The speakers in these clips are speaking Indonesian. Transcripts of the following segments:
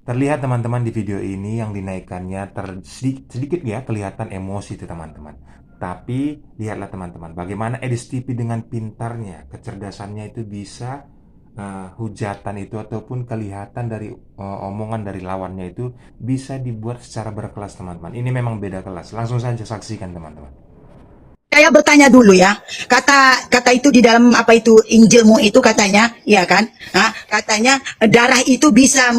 Terlihat teman-teman di video ini yang dinaikkannya sedikit ya kelihatan emosi itu teman-teman. Tapi lihatlah teman-teman bagaimana Edis TV dengan pintarnya, kecerdasannya itu bisa hujatan itu ataupun kelihatan dari omongan dari lawannya itu bisa dibuat secara berkelas teman-teman. Ini memang beda kelas. Langsung saja saksikan teman-teman. Saya bertanya dulu ya, kata itu di dalam apa itu Injilmu itu katanya, ya kan? Katanya darah itu bisa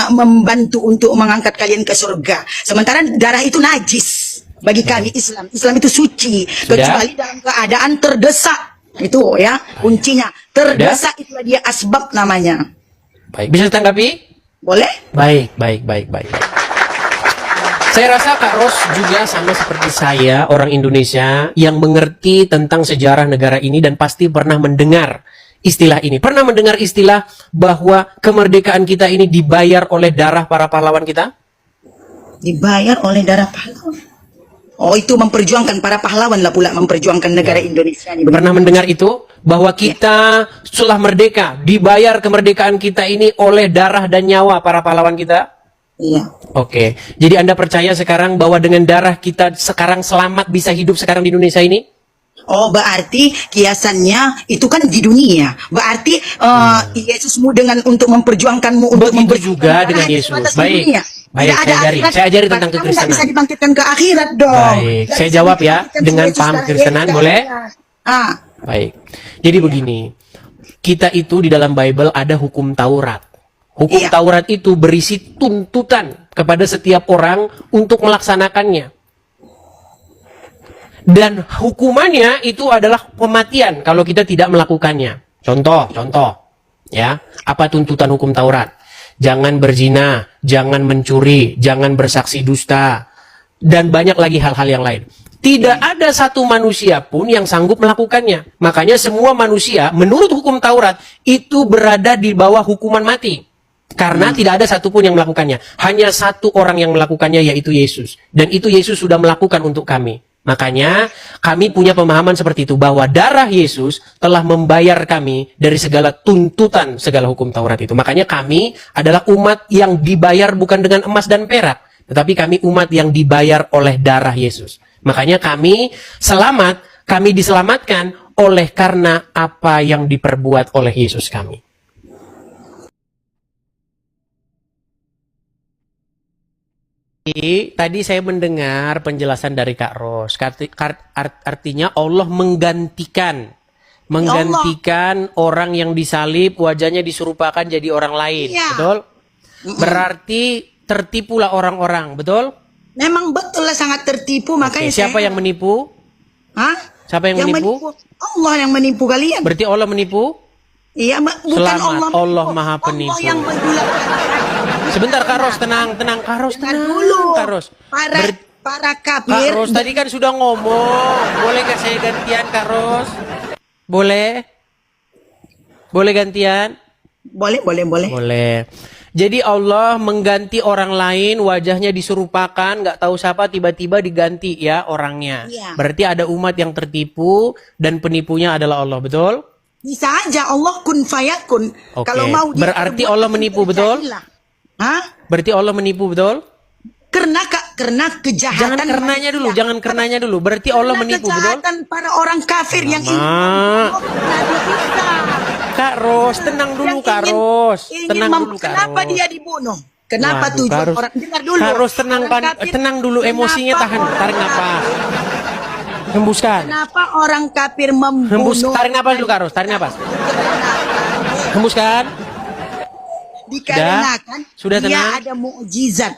membantu untuk mengangkat kalian ke surga. Sementara darah itu najis bagi kami Islam. Islam itu suci, kecuali dalam keadaan terdesak. Itu ya kuncinya. Terdesak itulah dia asbab namanya. Baik, bisa ditanggapi? Boleh? Baik. Saya rasa Kak Ros juga sama seperti saya, orang Indonesia yang mengerti tentang sejarah negara ini dan pasti pernah mendengar istilah ini. Pernah mendengar istilah bahwa kemerdekaan kita ini dibayar oleh darah para pahlawan kita? Dibayar oleh darah pahlawan. Oh, itu memperjuangkan para pahlawan lah pula memperjuangkan negara Indonesia ini. Pernah mendengar itu? Bahwa kita setelah merdeka, dibayar kemerdekaan kita ini oleh darah dan nyawa para pahlawan kita? Iya. Oke, jadi Anda percaya sekarang bahwa dengan darah kita sekarang selamat bisa hidup sekarang di Indonesia ini? Oh, berarti kiasannya itu kan di dunia. Berarti Yesusmu dengan untuk memperjuangkanmu untuk Begitu juga dengan Yesus. Baik. Baik, saya ajari tentang kekristenan. Bisa dibangkitkan ke akhirat dong. Baik, saya jawab ya dengan paham kekristenan, boleh? Baik. Jadi begini, kita itu di dalam Bible ada hukum Taurat. Hukum Taurat itu berisi tuntutan kepada setiap orang untuk melaksanakannya. Dan hukumannya itu adalah kematian kalau kita tidak melakukannya. Contoh, ya, apa tuntutan hukum Taurat? Jangan berzina, jangan mencuri, jangan bersaksi dusta, dan banyak lagi hal-hal yang lain. Tidak ada satu manusia pun yang sanggup melakukannya. Makanya semua manusia, menurut hukum Taurat, itu berada di bawah hukuman mati. Karena tidak ada satupun yang melakukannya. Hanya satu orang yang melakukannya, yaitu Yesus. Dan itu Yesus sudah melakukan untuk kami. Makanya kami punya pemahaman seperti itu, bahwa darah Yesus telah membayar kami dari segala tuntutan, segala hukum Taurat itu. Makanya kami adalah umat yang dibayar bukan dengan emas dan perak, tetapi kami umat yang dibayar oleh darah Yesus. Makanya kami selamat, kami diselamatkan oleh karena apa yang diperbuat oleh Yesus kami. Tadi saya mendengar penjelasan dari Kak Ros. Artinya Allah menggantikan orang yang disalib, wajahnya diserupakan jadi orang lain. Betul? Berarti tertipulah orang-orang, betul? Memang betul lah, sangat tertipu. Makanya siapa yang menipu? Siapa yang menipu? Allah yang menipu kalian. Berarti Allah menipu? Iya, bukan Selamat, Allah maha penipu. Allah yang Sebentar Kak Ros, tenang Kak Ros, tenang dulu. Kak Ros. Para kafir. Kak Ros tadi kan sudah ngomong. Boleh gak saya gantian Kak Ros? Boleh? Boleh gantian? Boleh. Boleh. Jadi Allah mengganti orang lain, wajahnya diserupakan, nggak tahu siapa, tiba-tiba diganti ya orangnya. Berarti ada umat yang tertipu dan penipunya adalah Allah, betul? Bisa aja Allah kun fayakun. Kalau mau berarti Allah menipu, betul? Berarti Allah menipu, betul? Karena kejahatan. Jangan karenanya dulu. Berarti Allah menipu, betul? Kejahatan para orang kafir yang ingin Kak Ros, tenang dulu Kak Ros. Kenapa dia dibunuh? Kenapa tujuan orang? Dengar dulu. Kak Ros, tenang dulu emosinya, tarik nafas. Hembuskan. Kenapa orang kafir membunuh? Tarik nafas dulu Kak Ros, tarik nafas. Hembuskan. Dikarenakan sudah dia tenang? ada mukjizat.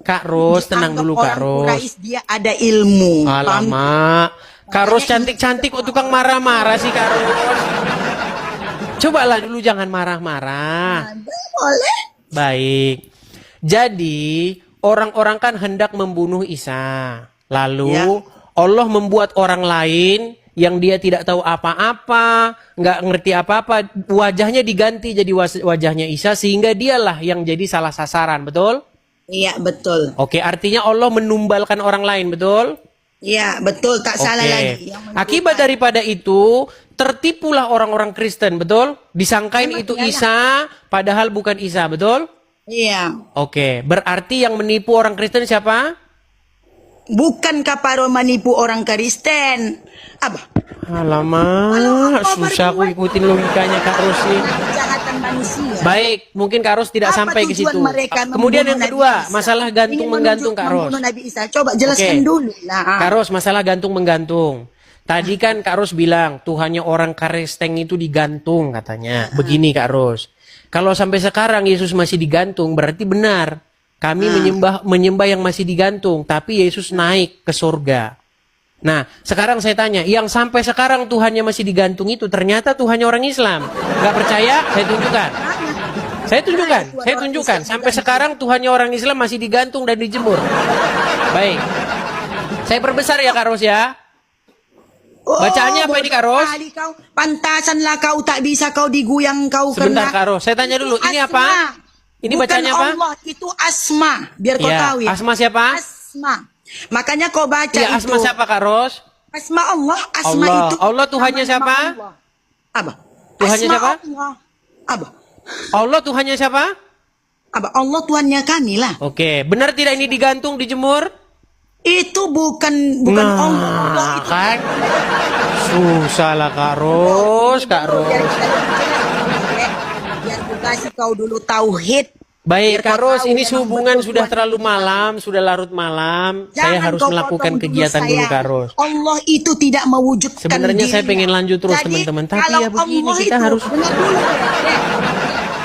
Kak Ros, tenang dulu Kak Ros. Dia ada ilmu. Alamak. Kak Ros cantik-cantik kok tukang marah-marah sih Kak Ros. Cobalah dulu jangan marah-marah. Boleh. Baik. Jadi orang-orang kan hendak membunuh Isa. Lalu Allah membuat orang lain yang dia tidak tahu apa-apa, nggak ngerti apa-apa, wajahnya diganti jadi wajahnya Isa, sehingga dialah yang jadi salah sasaran, betul? Iya, betul. Oke, artinya Allah menumbalkan orang lain, betul? Iya, betul, tak salah lagi. Akibat daripada itu, tertipulah orang-orang Kristen, betul? Disangkain itu Isa, padahal bukan Isa, betul? Iya. Oke, berarti yang menipu orang Kristen siapa? Bukan kaparo menipu orang Kristen. Abah. Alamak, susah aku ikutin logikanya Kak Ros nih. Kejahatan manusia. Baik, mungkin Kak Ros tidak Apa sampai ke tujuan situ. mereka Kemudian yang membunuh kedua, Nabi Isa? masalah Ingin gantung-menggantung Kak Ros. membunuh Nabi Isa. Coba jelaskan Oke. dulu lah. Kak Ros, masalah gantung-menggantung. Tadi kan Kak Ros bilang, Tuhannya orang Kristen itu digantung katanya. Begini Kak Ros, kalau sampai sekarang Yesus masih digantung, berarti benar. Kami menyembah yang masih digantung, tapi Yesus naik ke surga. Nah, sekarang saya tanya, yang sampai sekarang Tuhannya masih digantung itu ternyata Tuhannya orang Islam. Gak percaya? Saya tunjukkan. Sampai sekarang Tuhannya orang Islam masih digantung dan dijemur. Baik. Saya perbesar ya Kak Ros ya. Bacaannya apa ini Kak Ros? Kau, pantasanlah kau tak bisa kau diguyang kau Sebentar karena Kak Ros, saya tanya dulu, ini apa? Ini Bukan bacanya apa? Allah, itu asma. Biar kau Iya, tahu ya. Asma siapa? Asma. Makanya kau baca Iya, itu. Asma siapa Kak Ros? Asma Allah, asma Allah. itu. Allah Tuhannya nama-nama siapa? Allah. Abah. Tuhannya Asma siapa? Allah. Abah. Allah Tuhannya siapa? Abah, Allah Tuhannya kami lah. Oke, benar tidak ini digantung, dijemur? Itu bukan Allah. Allah itu Kan? Susah lah Kak Ros, Kak Ros. Biar ku kasih kau dulu tauhid. Baik, Biar Kak kau Ros, tahu ini memang hubungan betul sudah Tuhan terlalu itu malam, sudah larut malam. Saya Jangan harus kau melakukan potong kegiatan dulu, sayang. Kak Ros. Allah itu tidak mewujudkan Sebenarnya saya dirinya. pengen lanjut terus, Jadi, teman-teman. Tapi kalau ya begini, Allah kita itu, harus- dengar dulu, Dek.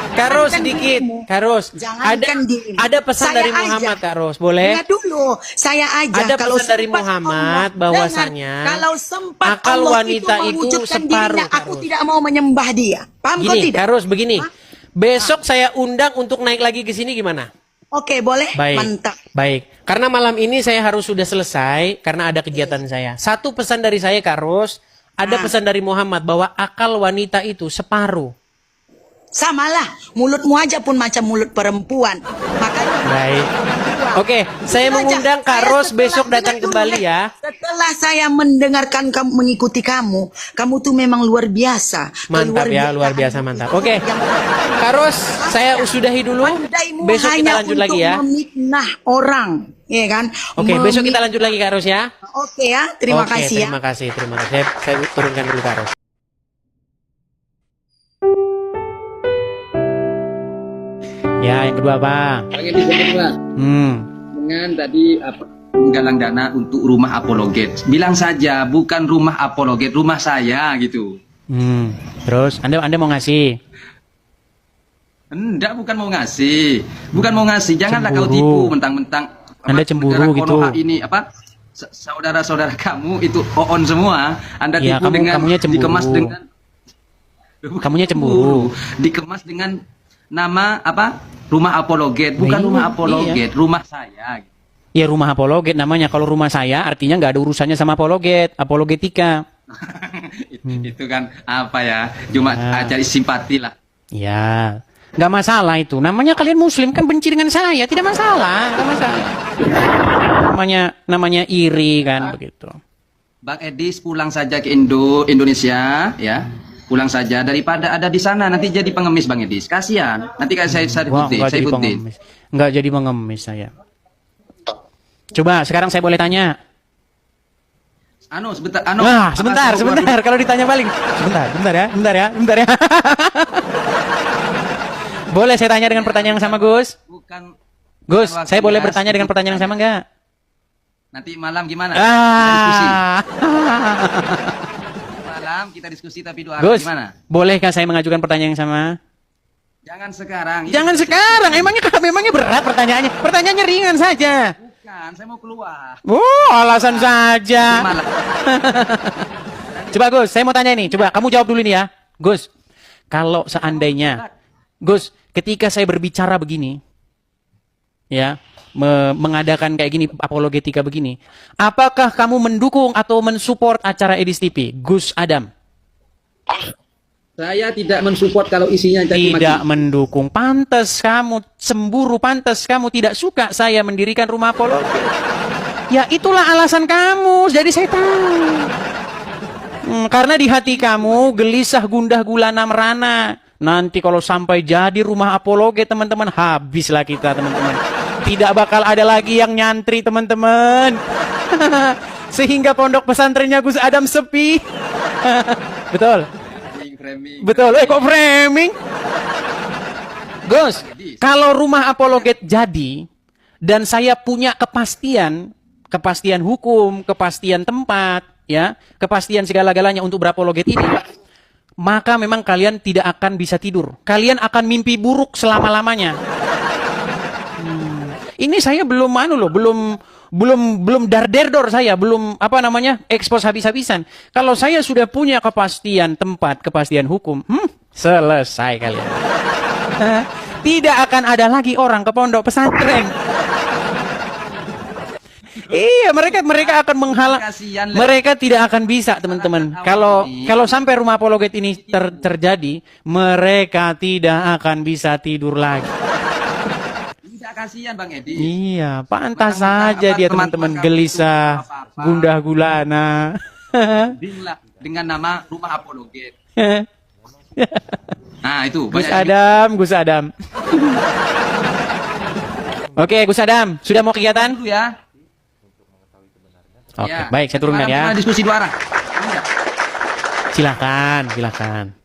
Kak Ros Jangankan sedikit, dirimu. Kak Ros. Jangankan dirimu. Ada pesan Saya dari aja. Muhammad, Kak Ros, boleh? Dengar dulu, saya aja Ada kalau pesan dari sempat Muhammad Allah, bahwasanya dengar, kalau sempat akal Allah wanita itu mewujudkan separuh, dirinya, Kak aku Ros. tidak mau menyembah dia. Paham kau Gini, tidak? Kak Ros, begini. Besok saya undang untuk naik lagi ke sini gimana? Oke, boleh? Baik. Mantap. Baik. Karena malam ini saya harus sudah selesai karena ada kegiatan saya. Satu pesan dari saya Kak Ros, ada pesan dari Muhammad bahwa akal wanita itu separuh. Samalah, mulutmu aja pun macam mulut perempuan. Makanya Baik. Oke, saya mengundang Kak Ros besok datang kembali ya. Setelah saya mendengarkan kamu mengikuti kamu tuh memang luar biasa. Mantap ya, luar biasa mantap. Oke. Kak Ros, saya sudahi dulu. Pandaimu Besok kita hanya lanjut lagi ya. untuk memitnah orang, ya kan? Oke, besok kita lanjut lagi Kak Ros ya. Oke ya, terima Oke, kasih ya. terima kasih, terima kasih. Saya turunkan dulu Kak Ros. Ya, yang kedua apa? Bang Edi kedua dengan tadi apa menggalang dana untuk rumah apologet. Bilang saja bukan rumah apologet, rumah saya gitu. Terus Anda mau ngasih? Enggak, bukan mau ngasih. Bukan mau ngasih. Janganlah kau Cemburu. tipu mentang-mentang Anda cemburu negara gitu. Konoha ini apa? Saudara-saudara kamu itu on semua. Anda Ya, tipu kamunya cemburu. dikemas dengan Kamunya cemburu. Dikemas dengan nama apa? Rumah apologet, bukan Iya, rumah apologet, rumah saya. Ya rumah apologet namanya. Kalau rumah saya artinya nggak ada urusannya sama apologet, apologetika. Itu kan apa ya? Cuma cari simpati lah. Ya, nggak masalah itu. Namanya kalian Muslim kan benci dengan saya, tidak masalah, nggak masalah. Namanya iri kan begitu. Bang Edis pulang saja ke Indonesia, ya. Pulang saja daripada ada di sana nanti jadi pengemis Bang Edis. Kasihan. Nanti kan saya Wah, nggak jadi Saifuddin. pengemis. Nggak jadi pengemis saya. Coba sekarang saya boleh tanya. Sebentar, Sebentar. Kalau ditanya balik. Sebentar ya. Boleh saya tanya dengan pertanyaan yang sama, Gus? Bukan. Gus, bukan saya boleh waktunya. bertanya dengan pertanyaan yang sama nggak? Nanti malam gimana? Kita diskusi. Ah. Malam kita diskusi tapi dua Gus, gimana? bolehkah saya mengajukan pertanyaan yang sama? Jangan sekarang. Jangan sekarang. Memangnya berat pertanyaannya. Pertanyaannya ringan saja. Bukan, saya mau keluar. Oh, alasan saja. Malam. Coba Gus, saya mau tanya nih. Coba kamu jawab dulu nih ya. Gus, kalau seandainya Gus, ketika saya berbicara begini, ya, mengadakan kayak gini, apologetika begini, apakah kamu mendukung atau mensupport acara Edis TV? Gus Adam. Saya tidak mensupport kalau isinya caci maki. Tidak mendukung. Pantas kamu cemburu, pantas kamu tidak suka saya mendirikan rumah apologi. Ya itulah alasan kamu. Jadi saya tahu. Karena di hati kamu gelisah gundah gulana merana. Nanti kalau sampai jadi rumah apologet teman-teman, habislah kita teman-teman. Tidak bakal ada lagi yang nyantri teman-teman. Sehingga pondok pesantrennya Gus Adam sepi. Betul. Framing. Betul. Kok framing? Gus, kalau rumah apologet jadi dan saya punya kepastian hukum, kepastian tempat, ya, kepastian segala-galanya untuk berapologet ini, maka memang kalian tidak akan bisa tidur. Kalian akan mimpi buruk selama-lamanya. Ini saya belum belum darderdor saya, belum ekspos habis-habisan. Kalau saya sudah punya kepastian tempat, kepastian hukum, selesai kalian. Tidak akan ada lagi orang ke pondok pesantren. Iya, mereka akan menghalang. Mereka tidak akan bisa, teman-teman. Kalau sampai rumah apologet ini terjadi, mereka tidak akan bisa tidur lagi. Tidak kasihan Bang Edi. Iya, pantas saja dia teman-teman gelisah, gundah gulana. Dengan nama rumah apologet. Nah, itu Gus Adam. Oke, Gus Adam, sudah mau kegiatan? dulu ya. Oke, baik, saya turunkan ya. Diskusi dua arah. Silakan.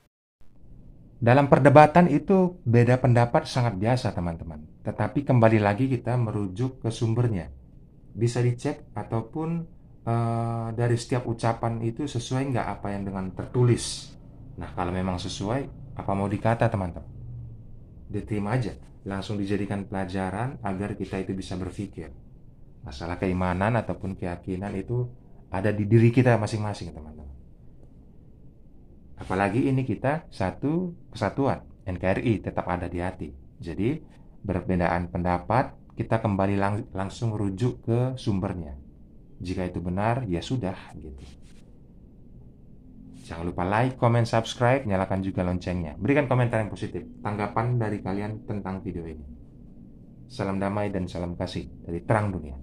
Dalam perdebatan itu beda pendapat sangat biasa teman-teman. Tetapi kembali lagi kita merujuk ke sumbernya. Bisa dicek ataupun dari setiap ucapan itu sesuai nggak apa yang dengan tertulis. Nah kalau memang sesuai, apa mau dikata teman-teman? Diterima aja, langsung dijadikan pelajaran agar kita itu bisa berpikir. Masalah keimanan ataupun keyakinan itu ada di diri kita masing-masing teman-teman. Apalagi ini kita satu kesatuan, NKRI tetap ada di hati. Jadi perbedaan pendapat kita kembali langsung rujuk ke sumbernya. Jika itu benar, ya sudah gitu. Jangan lupa like, comment, subscribe, nyalakan juga loncengnya. Berikan komentar yang positif, tanggapan dari kalian tentang video ini. Salam damai dan salam kasih dari Terang Dunia.